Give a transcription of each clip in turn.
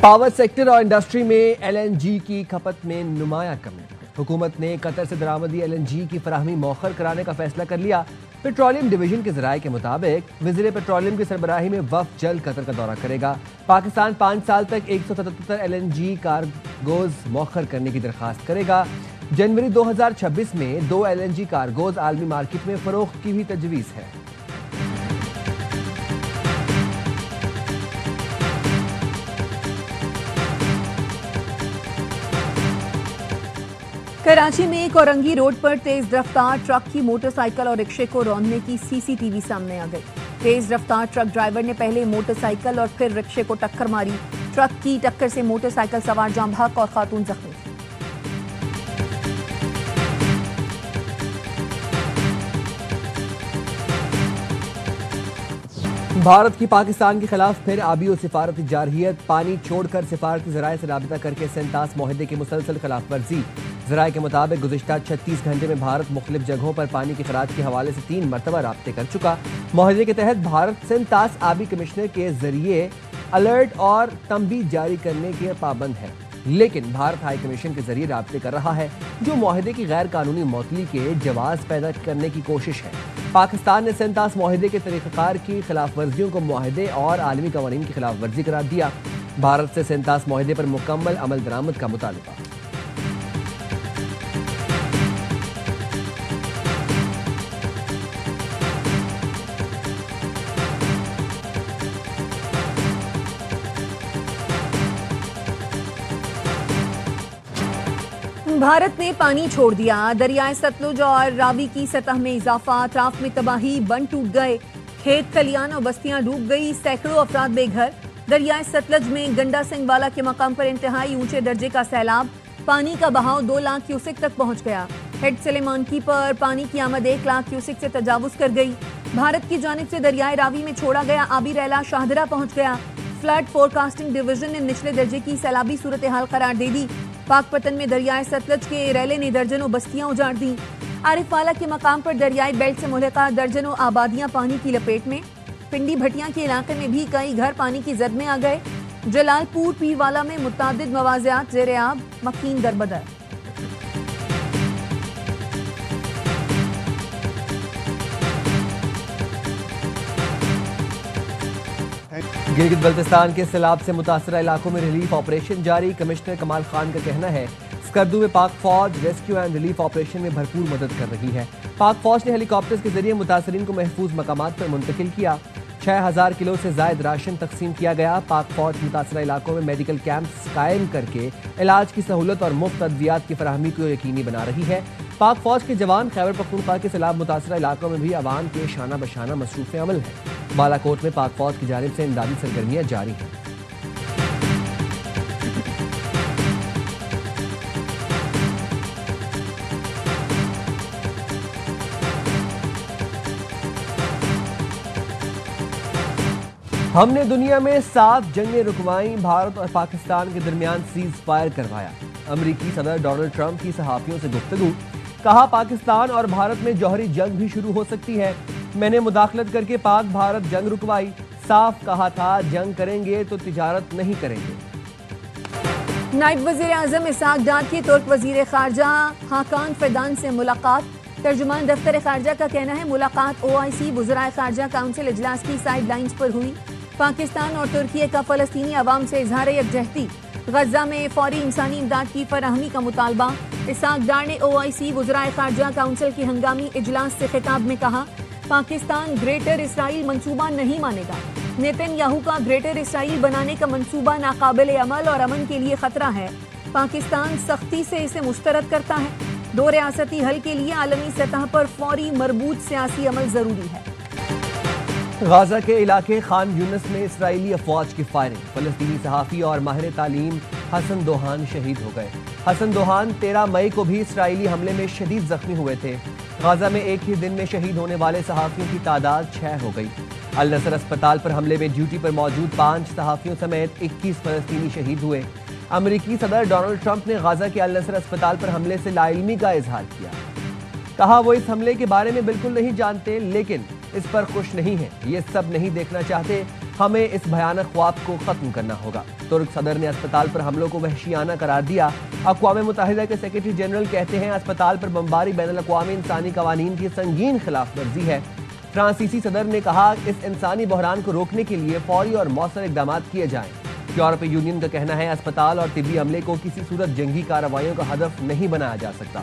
Power sector اور industry میں LNG کی کھپت میں نمایاں کمی۔ حکومت نے قطر سے درآمدی LNG کی فراہمی مؤخر کرانے کا فیصلہ کر لیا۔ پیٹرولیم ڈویژن کے ذرائع کے مطابق وزیر پیٹرولیم کی سربراہی میں وفد جلد قطر کا دورہ کرے گا۔ پاکستان 5 سال تک 177 LNG کارگوز مؤخر کرنے کی درخواست کرے گا۔ جنوری 2026 میں 2 LNG کارگوز عالمی مارکیٹ میں فروخت کی بھی تجویز ہے۔ کراچی میں کورنگی روڈ پر تیز رفتار ٹرک کی موٹر سائیکل اور رکشے کو روندنے کی CCTV سامنے آ گئی۔ تیز رفتار ٹرک ڈرائیور نے پہلے موٹر سائیکل اور پھر رکشے کو ٹکر ماری۔ ٹرک کی ٹکر سے موٹر سائیکل سوار جاں بحق اور خاتون زخمی تھی۔ بھارت کی پاکستان کے خلاف پھر آبی و سفارتی جارحیت، پانی چھوڑ کر سفارتی ذرائع سے رابطہ کر کے سینتاس معاہدے کی مسلسل خلاف ورزی۔ ذرائع کے مطابق گزشتہ 36 گھنٹے میں بھارت مختلف جگہوں پر پانی کی خراج کے حوالے سے 3 مرتبہ رابطے کر چکا۔ معاہدے کے تحت بھارت سینتاس آبی کمشنر کے ذریعے الرٹ اور تنبیہ جاری کرنے کے پابند ہے، لیکن بھارت ہائی کمیشن کے ذریعے رابطے کر رہا ہے، جو معاہدے کی غیر قانونی معطلی کے جواز پیدا کرنے کی کوشش ہے۔ پاکستان نے سینتاس معاہدے کے طریقہ کار کی خلاف ورزیوں کو معاہدے اور عالمی قوانین کی خلاف ورزی قرار دیا۔ بھارت سے سینتاس معاہدے پر مکمل عمل درآمد کا مطالبہ۔ بھارت نے پانی چھوڑ دیا، دریائے ستلج اور راوی کی سطح میں اضافہ، اطراف میں تباہی، بند ٹوٹ گئے، کھیت کھلیان اور بستیاں ڈوب گئی، سینکڑوں افراد بے گھر۔ دریائے ستلج میں گنڈا سنگھ والا کے مقام پر انتہائی اونچے درجے کا سیلاب، پانی کا بہاؤ 2 لاکھ کیوسک تک پہنچ گیا۔ ہیڈ سلیمانکی پر پانی کی آمد 1 لاکھ کیوسک سے تجاوز کر گئی۔ بھارت کی جانب سے دریائے راوی میں چھوڑا گیا آبی ریلا شاہدرہ پہنچ گیا۔ فلڈ فورکاسٹنگ ڈویژن نے نچلے درجے کی سیلابی صورتحال قرار دے دی۔ پاک پتن میں دریائے ستلج کے ریلے نے درجنوں بستیاں اجاڑ دیں۔ عارف والا کے مقام پر دریائے بیلٹ سے ملحقہ درجنوں آبادیاں پانی کی لپیٹ میں۔ پنڈی بھٹیاں کے علاقے میں بھی کئی گھر پانی کی زد میں آ گئے۔ جلال پور پیر والا میں متعدد مواضعات زیر آب، مکین دربدر۔ گلگت بلتستان کے سیلاب سے متاثرہ علاقوں میں ریلیف آپریشن جاری۔ کمشنر کمال خان کا کہنا ہے سکردو میں پاک فوج ریسکیو اینڈ ریلیف آپریشن میں بھرپور مدد کر رہی ہے۔ پاک فوج نے ہیلی کاپٹرز کے ذریعے متاثرین کو محفوظ مقامات پر منتقل کیا۔ 6000 کلو سے زائد راشن تقسیم کیا گیا۔ پاک فوج متاثرہ علاقوں میں میڈیکل کیمپس قائم کر کے علاج کی سہولت اور مفت ادویات کی فراہمی کو یقینی بنا رہی ہے۔ پاک فوج کے جوان خیبر پختونخوا کے سیلاب متاثرہ علاقوں میں بھی عوام کے شانہ بشانہ مصروف عمل ہیں۔ بالا کوٹ میں پاک فوج کی جانب سے امدادی سرگرمیاں جاری ہیں۔ ہم نے دنیا میں 7 جنگیں رکوائیں، بھارت اور پاکستان کے درمیان سیز فائر کروایا۔ امریکی صدر ڈونلڈ ٹرمپ کی صحافیوں سے گفتگو، کہا پاکستان اور بھارت میں جوہری جنگ بھی شروع ہو سکتی ہے۔ میں نے مداخلت کر کے پاک بھارت جنگ رکوائی، صاف کہا تھا جنگ کریں گے تو تجارت نہیں کریں گے۔ نائب وزیر اعظم اسحاق ڈار کی ترک وزیر خارجہ حاکان فیدان سے ملاقات۔ ترجمان دفتر خارجہ کا کہنا ہے ملاقات OIC وزرائے خارجہ کونسل اجلاس کی سائیڈ لائنز پر ہوئی۔ پاکستان اور ترکیے کا فلسطینی عوام سے اظہار یکجہتی، غزہ میں فوری انسانی امداد کی فراہمی کا مطالبہ۔ اسحاق ڈار نے OIC وزرائے خارجہ کونسل کی ہنگامی اجلاس سے خطاب میں کہا پاکستان گریٹر اسرائیل منصوبہ نہیں مانے گا۔ نیتن یاہو کا گریٹر اسرائیل بنانے کا منصوبہ ناقابل عمل اور امن کے لیے خطرہ ہے۔ پاکستان سختی سے اسے مسترد کرتا ہے۔ 2 ریاستی حل کے لیے عالمی سطح پر فوری مربوط سیاسی عمل ضروری ہے۔ غزہ کے علاقے خان یونس میں اسرائیلی افواج کی فائرنگ، فلسطینی صحافی اور ماہر تعلیم حسن دوحان شہید ہو گئے۔ حسن دوحان 13 مئی کو بھی اسرائیلی حملے میں شدید زخمی ہوئے تھے۔ غزہ میں ایک ہی دن میں شہید ہونے والے صحافیوں کی تعداد 6 ہو گئی۔ النصر اسپتال پر حملے میں ڈیوٹی پر موجود 5 صحافیوں سمیت 21 فلسطینی شہید ہوئے۔ امریکی صدر ڈونلڈ ٹرمپ نے غزہ کے النصر اسپتال پر حملے سے لا علمی کا اظہار کیا۔ کہا وہ اس حملے کے بارے میں بالکل نہیں جانتے، لیکن اس پر خوش نہیں ہیں، یہ سب نہیں دیکھنا چاہتے۔ ہمیں اس بھیانک خواب کو ختم کرنا ہوگا۔ ترک صدر نے اسپتال پر حملوں کو وحشیانہ قرار دیا۔ اقوام متحدہ کے سیکرٹری جنرل کہتے ہیں اسپتال پر بمباری بین الاقوامی انسانی قوانین کی سنگین خلاف ورزی ہے۔ فرانسیسی صدر نے کہا اس انسانی بحران کو روکنے کے لیے فوری اور مؤثر اقدامات کیے جائیں۔ یورپی یونین کا کہنا ہے اسپتال اور طبی عملے کو کسی صورت جنگی کارروائیوں کا ہدف نہیں بنایا جا سکتا۔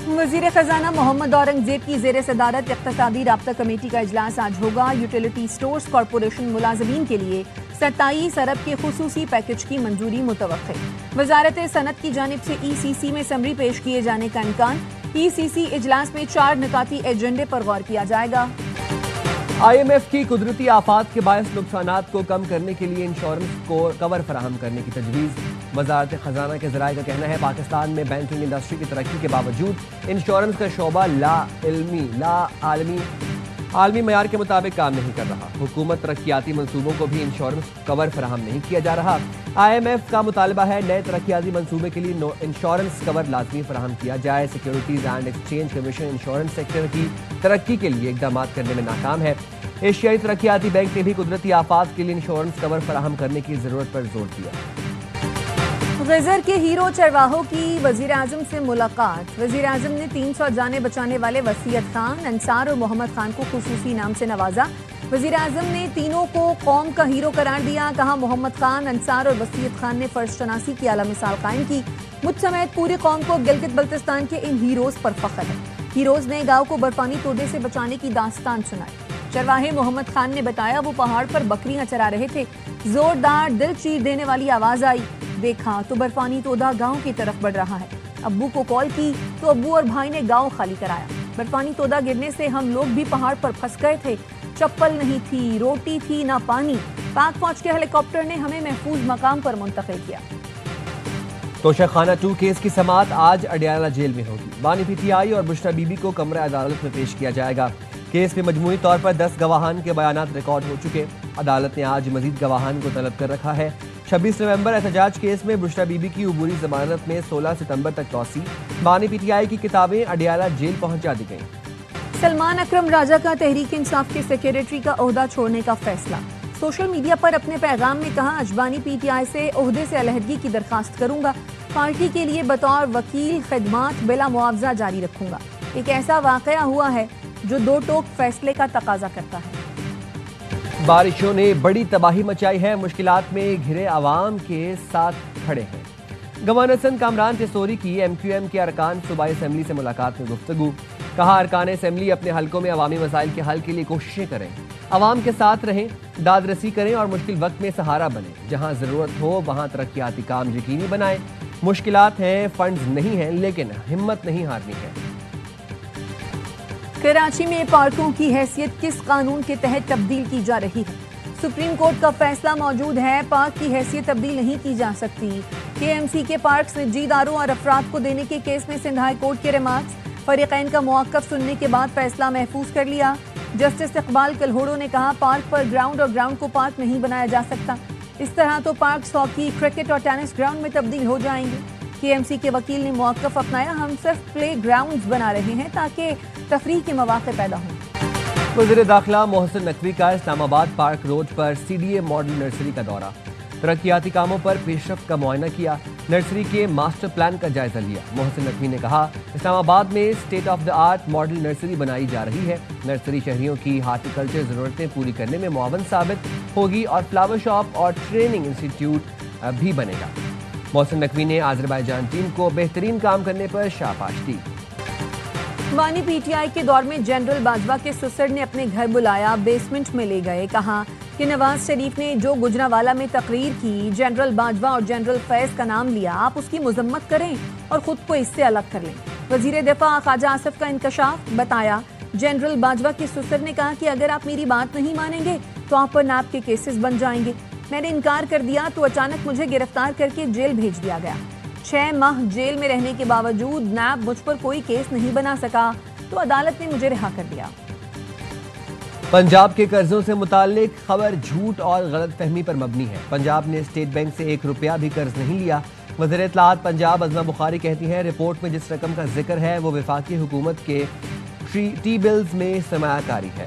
وزیر خزانہ محمد اورنگزیب کی زیر صدارت اقتصادی رابطہ کمیٹی کا اجلاس آج ہوگا۔ یوٹیلیٹی سٹورز کارپوریشن ملازمین کے لیے 27 ارب کے خصوصی پیکج کی منظوری متوقع۔ وزارت صنعت کی جانب سے ای سی سی میں سمری پیش کیے جانے کا امکان۔ ای سی سی اجلاس میں 4 نکاتی ایجنڈے پر غور کیا جائے گا۔ آئی ایم ایف کی قدرتی آفات کے باعث نقصانات کو کم کرنے کے لیے انشورنس کو کور فراہم کرنے کی تجویز۔ وزارت خزانہ کے ذرائع کا کہنا ہے پاکستان میں بینکنگ انڈسٹری کی ترقی کے باوجود انشورنس کا شعبہ عالمی معیار کے مطابق کام نہیں کر رہا۔ حکومت ترقیاتی منصوبوں کو بھی انشورنس کور فراہم نہیں کیا جا رہا۔ آئی ایم ایف کا مطالبہ ہے نئے ترقیاتی منصوبے کے لیے انشورنس کور لازمی فراہم کیا جائے۔ Securities and exchange commission insurance sector کی ترقی کے لیے اقدامات کرنے میں ناکام ہے۔ ایشیائی ترقیاتی بینک نے بھی قدرتی آفات کے لیے انشورنس کور فراہم کرنے کی ضرورت پر زور دیا۔ غزر کے ہیرو چرواہوں کی وزیر اعظم سے ملاقات۔ وزیر اعظم نے 300 جانیں بچانے والے وسیعت خان، انصار اور محمد خان کو خصوصی انعام سے نوازا۔ وزیر اعظم نے تینوں کو قوم کا ہیرو قرار دیا۔ کہا محمد خان، انصار اور وسیعت خان نے فرض شناسی کی اعلیٰ مثال قائم کی۔ مجھ سمیت پوری قوم کو گلگت بلتستان کے ان ہیروز پر فخر ہے۔ ہیروز نے گاؤں کو برفانی تودے سے بچانے کی داستان سنائی۔ چرواہے محمد خان نے بتایا وہ پہاڑ پر بکریاں چرا رہے تھے، زوردار دل چیر دینے والی آواز آئی، دیکھا تو برفانی تودا گاؤں کی طرف بڑھ رہا ہے۔ ابو کو کال کی تو ابو اور بھائی نے گاؤں خالی کرایا۔ برفانی تودا گرنے سے ہم لوگ بھی پہاڑ پر پھنس گئے تھے، چپل نہیں تھی، روٹی تھی نہ پانی۔ پاک فوج کے ہیلی کاپٹر نے ہمیں محفوظ مقام پر منتقل کیا۔ توشہ خانہ 2 کیس کی سماعت آج اڈیالہ جیل میں ہوگی۔ بانی پی ٹی آئی اور بشرا بی بی کو کمرہ عدالت میں پیش کیا جائے گا۔ کیس میں مجموعی طور پر 10 گواہان کے بیانات ریکارڈ ہو چکے۔ عدالت نے آج مزید گواہان کو طلب کر رکھا ہے۔ 26 نومبر احتجاج کیس میں بشرا بی بی کی عبوری ضمانت میں 16 ستمبر تک توسیع۔ بانی پی ٹی آئی کی کتابیں اڈیالہ جیل پہنچا دی گئیں۔ سلمان اکرم راجہ کا تحریک انصاف کے سیکریٹری کا عہدہ چھوڑنے کا فیصلہ۔ سوشل میڈیا پر اپنے پیغام میں کہا اجبانی پی ٹی آئی سے عہدے سے علیحدگی کی درخواست کروں گا، پارٹی کے لیے بطور وکیل خدمات بلا معاوضہ جاری رکھوں گا۔ ایک ایسا واقعہ ہوا ہے جو دو ٹوک فیصلے کا تقاضا کرتا ہے۔ بارشوں نے بڑی تباہی مچائی ہے، مشکلات میں گھرے عوام کے ساتھ کھڑے ہیں۔ گورنر سندھ کامران چسوری کی ایم کیو ایم کے ارکان صوبائی اسمبلی سے ملاقات میں گفتگو۔ کہا ارکان اسمبلی اپنے حلقوں میں عوامی مسائل کے حل کے لیے کوششیں کریں، عوام کے ساتھ رہیں، داد رسی کریں اور مشکل وقت میں سہارا بنیں۔ جہاں ضرورت ہو وہاں ترقیاتی کام یقینی بنائیں۔ مشکلات ہیں، فنڈز نہیں ہیں، لیکن ہمت نہیں ہارنی ہے۔ کراچی میں پارکوں کی حیثیت کس قانون کے تحت تبدیل کی جا رہی ہے؟ سپریم کورٹ کا فیصلہ موجود ہے، پارک کی حیثیت تبدیل نہیں کی جا سکتی۔ کے ایم سی کے پارکس نجی اداروں اور افراد کو دینے کے کیس میں سندھ ہائی کورٹ کے ریمارکس، فریقین کا موقف سننے کے بعد فیصلہ محفوظ کر لیا۔ جسٹس اقبال کلہوڑو نے کہا پارک پر گراؤنڈ اور گراؤنڈ کو پارک نہیں بنایا جا سکتا، اس طرح تو پارکس ہاکی، کرکٹ اور ٹینس گراؤنڈ میں تبدیل ہو جائیں گے۔ کے ایم سی کے وکیل نے موقف اپنایا، ہم صرف پلے گراؤنڈز بنا رہے ہیں تاکہ تفریح کے مواقع پیدا ہوں۔ وزیر داخلہ محسن نقوی کا اسلام آباد پارک روڈ پر C D A model nursery کا دورہ، ترقیاتی کاموں پر پیش رفت کا معائنہ کیا، نرسری کے ماسٹر پلان کا جائزہ لیا۔ محسن نقوی نے کہا اسلام آباد میں state of the art model nursery بنائی جا رہی ہے، نرسری شہریوں کی ہارٹیکلچر ضرورتیں پوری کرنے میں معاون ثابت ہوگی اور فلاور شاپ اور ٹریننگ انسٹیٹیوٹ بھی بنے گا۔ محسن نقوی نے آذربائیجان ٹیم کو بہترین کام کرنے پر شاباش دی۔ بانی پی ٹی آئی کے دور میں جنرل باجوہ کے سسر نے اپنے گھر بلایا، بیسمنٹ میں لے گئے، کہا کہ نواز شریف نے جو گجرانوالہ میں تقریر کی، جنرل باجوہ اور جنرل فیض کا نام لیا، آپ اس کی مذمت کریں اور خود کو اس سے الگ کر لیں۔ وزیر دفاع خواجہ آصف کا انکشاف، بتایا جنرل باجوہ کے سسر نے کہا کہ اگر آپ میری بات نہیں مانیں گے تو آپ پر نیب کے کیسز بن جائیں گے۔ میں نے انکار کر دیا تو اچانک مجھے گرفتار کر کے جیل بھیج دیا گیا۔ 6 ماہ جیل میں رہنے کے باوجود نیب مجھ پر کوئی کیس نہیں بنا سکا تو عدالت نے مجھے رہا کر دیا۔ پنجاب کے قرضوں سے متعلق خبر جھوٹ اور غلط فہمی پر مبنی ہے۔ پنجاب نے اسٹیٹ بینک سے 1 روپیہ بھی قرض نہیں لیا۔ وزیر اطلاعات پنجاب عظمہ بخاری کہتی ہیں رپورٹ میں جس رقم کا ذکر ہے وہ وفاقی حکومت کے ٹی بلز میں سرمایہ کاری ہے۔